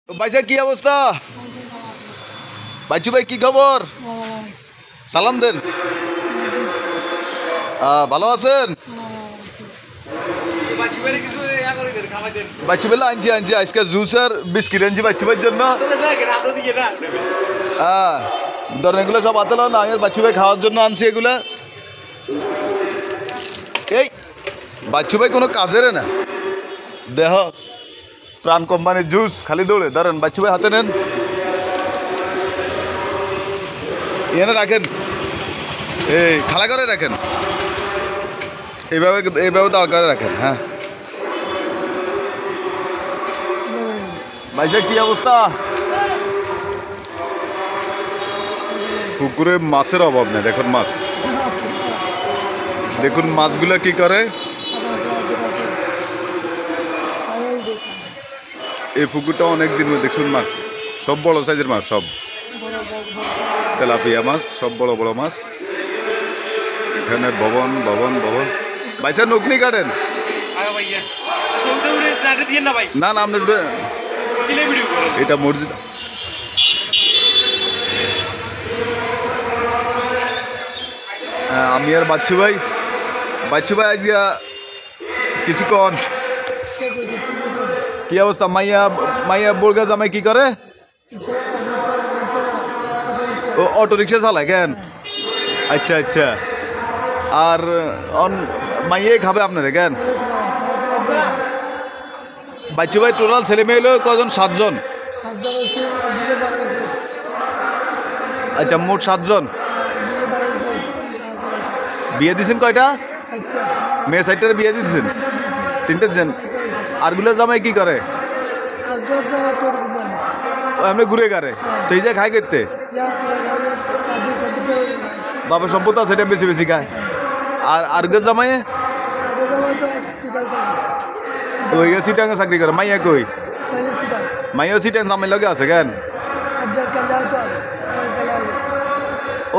ভাইসা কি অবস্থা? বাচ্চু ভাই কি খবর? সালাম দেন। ভালো আছেন? বাচ্চু বেলা আনছি আজকে জুস আর বিস্কিট আনছি বাচ্চু ভাইয়ের জন্য। ধরেন এগুলো সব হাতে না, আমি বাচ্চু ভাই খাওয়ার জন্য আনছি এগুলা। এই বাচ্চু ভাই কোনো কাজের না, দেহ প্রাণ কোম্পানির জুস খালি দৌড়ে। ধরেন বাচ্চু ভাই হাতে নেন, এনে রাখেন, এই খালা করে রাখেন, এইভাবে দাঁড় করে রাখেন। হ্যাঁ ভাইসা কি অবস্থা? পুকুরে মাছের অভাব নেই। দেখুন মাছ, দেখুন মাছগুলো কি করে। এই পুকুরটা অনেক দিন দেখুন মাছ, সব বড় সাইজের মাছ, সব তেলাপিয়া মাছ, সব বড় বড় মাছ। এখানে ভবন ভবন ভবন। ভাইসা নকনি কাটেন না না, আপনি এটা মসজিদ। আমি আর বাচ্চু ভাই আজকে কিছুক্ষণ। কি অবস্থা? মাইয়া বোরগা জামাই কি করে? ও অটো রিক্সা চালায় কেন? আচ্ছা আচ্ছা। আর মাইয়ে খাবে আপনারা কেন? বাচ্চু ভাই টোটাল ছেলে মেয়ে হলো কজন? 7 জন। আচ্ছা, মোট 7 জন। বিয়ে দিয়েছেন কয়টা? মেয়ে 4টার বিয়ে দিয়েছেন, 3টে জন। আরগুলো জামাই কি করে? এমনি ঘুরে গারে। তো এই যে খাই করতে বাবার সম্পদ আছে, সেটা বেশি বেশি খায়। আর আরগুলো জামাই ওই সিটাঙ্গে চাকরি করে। মাইয়া কই? মাইয়াও সিটাং জামাই লগে আছে কেন?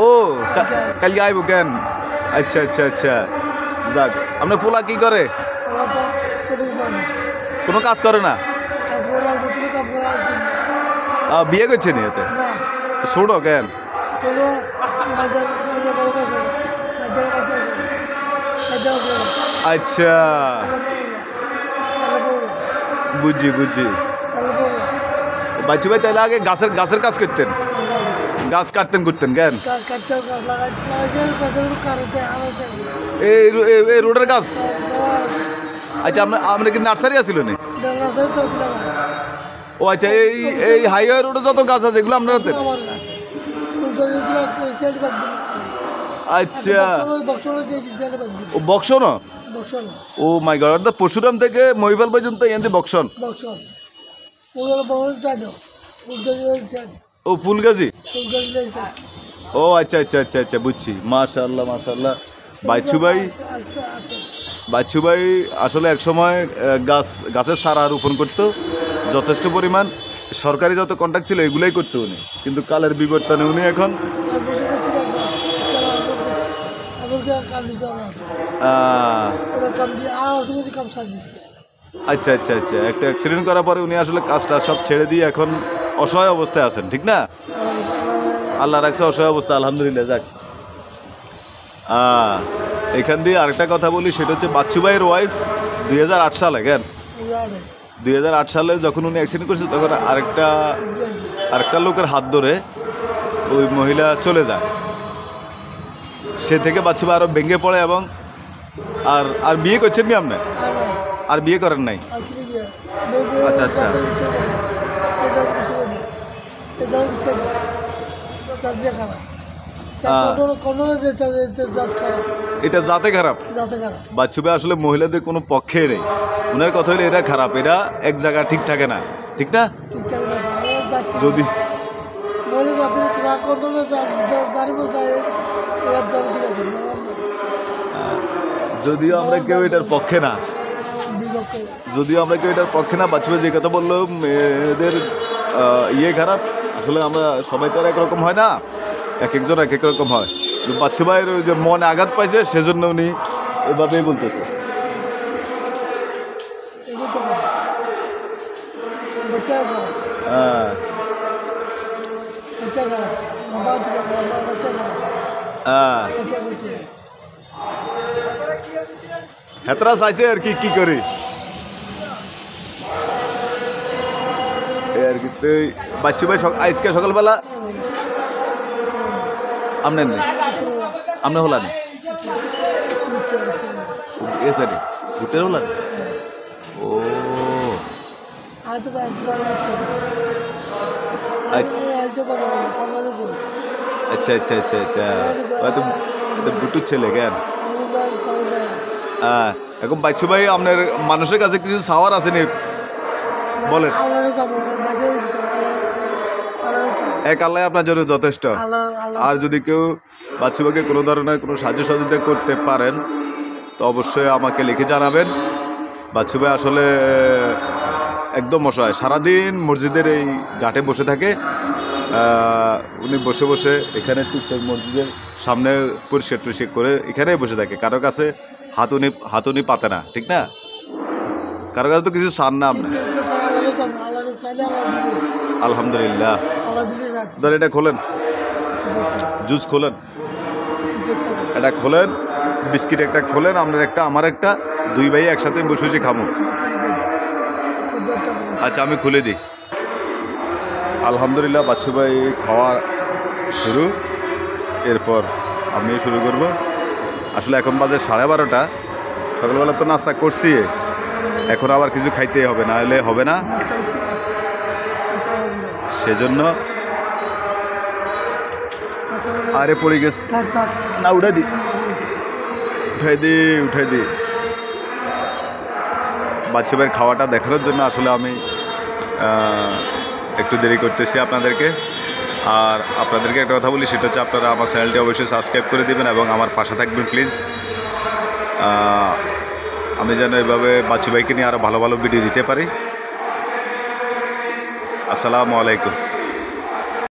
ও কালকে আইব কেন? আচ্ছা আচ্ছা আচ্ছা। যাক, আপনার পোলা কি করে? কোনো কাজ করে না। বিয়ে করছেন এতে? ছোট কেন? আচ্ছা, বুঝছি বুঝছি। বাচ্চু ভাই তাহলে আগে গাছের কাজ করতেন, গাছ কাটতেন করতেন কেন? এই রোডের গাছ। আচ্ছা, আপনার কি নার্সারি আছিল না? ও আচ্ছা, এই হাইওয়ে রোডে যত গাছ আছে এগুলো আপনার হাতে? আচ্ছা, ও বক্সন। ও মাই গড, পরশুরাম থেকে মহিপাল পর্যন্ত এখান বক্সন। ও ফুলগাজি। ও আচ্ছা আচ্ছা আচ্ছা আচ্ছা, বুঝছি। মাশাআল্লাহ মাশাআল্লাহ। বাচ্চু ভাই আসলে একসময় গাছের চারা রোপণ করতো যথেষ্ট পরিমাণ। সরকারি যত কন্ট্রাক্ট ছিল এগুলোই করতো উনি, কিন্তু কালের বিবর্তনে উনি এখন আচ্ছা আচ্ছা আচ্ছা, একটা অ্যাক্সিডেন্ট করার পরে উনি আসলে কাজটা সব ছেড়ে দিয়ে এখন অসহায় অবস্থায় আছেন, ঠিক না? আল্লাহ রাখছে অসহায় অবস্থা, আলহামদুলিল্লাহ। যাক, এখান দিয়ে আরেকটা কথা বলি, সেটা হচ্ছে বাচ্চু ভাইয়ের ওয়াইফ 2008 সালে কেন 2008 সালে যখন উনি অ্যাক্সিডেন্ট করছে, তখন আরেকটা লোকের হাত ধরে ওই মহিলা চলে যায়। সে থেকে বাচ্চু ভাই আরও ভেঙে পড়ে। এবং আর বিয়ে করছেন নি আপনি? আর বিয়ে করেন নাই? আচ্ছা আচ্ছা। এটা জাতে খারাপ। বাচ্চু ভাই আসলে মহিলাদের কোনো পক্ষে নেই। ওনার কথা হলে এরা খারাপ, এরা এক জায়গায় ঠিক থাকে না, ঠিক না? যদি যদিও আমরা কেউ এটার পক্ষে না, বাচ্চু ভাই যে কথা বললো মেয়েদের ইয়ে খারাপ, আসলে আমরা সবাই তো আর একরকম হয় না, এক একজন এক এক রকম হয়। বাচ্চু ভাইয়ের ওই যে মনে আঘাত পাইছে, সেজন্য উনি এভাবেই বলতেছে। হ্যাঁ হ্যাঁ হেতরা চাইছে আর কি কি করি আর কি তুই বাচ্চু ভাই আজকে সকালবেলা আমনেন নেই আমনে হলান এখানে ভুটের হলান ও আচ্ছা আচ্ছা আচ্ছা আচ্ছা হয়তো বুটুর ছেলে কেন হ্যাঁ এখন বাচ্চু ভাই আপনার মানুষের কাছে কিছু সাওয়ার আছে নি বলেন এক আল্লাহ আপনার জন্য যথেষ্ট আর যদি কেউ বাচ্চু ভাইকে কোনো ধরনের কোনো সাহায্য সহযোগিতা করতে পারেন তো অবশ্যই আমাকে লিখে জানাবেন বাচ্চু ভাই আসলে একদম অসহায় সারাদিন মসজিদের এই ঘাটে বসে থাকে উনি বসে বসে এখানে টুকটাক মসজিদের সামনে পরিষ্কার টরিষ্কার করে এখানেই বসে থাকে কারো কাছে হাতুনি পাতে না ঠিক না কারো কাছে তো কিছু চান না আপনি আলহামদুলিল্লাহ ধর এটা খোলেন জুস খোলেন এটা খোলেন বিস্কিট একটা খোলেন আপনার একটা আমার একটা দুই ভাই একসাথে বসে বসে খাবো আচ্ছা আমি খুলে দিই আলহামদুলিল্লাহ বাচ্চু ভাই খাওয়া শুরু এরপর আমিও শুরু করব আসলে এখন বাজে 12:30 সকালবেলা তো নাস্তা করছি এখন আবার কিছু খাইতেই হবে না হলে হবে না সেজন্য আরে পড়ে গেছে না উঠাই দি বাচ্চু ভাইয়ের খাওয়াটা দেখানোর জন্য আসলে আমি একটু দেরি করতেছি আপনাদেরকে আর আপনাদেরকে একটা কথা বলি সেটা হচ্ছে আপনারা আমার চ্যানেলটি অবশ্যই সাবস্ক্রাইব করে দেবেন এবং আমার পাশে থাকবেন প্লিজ আমি যেন এভাবে বাচ্চু ভাইকে নিয়ে আরও ভালো ভালো ভিডিও দিতে পারি আসসালামু আলাইকুম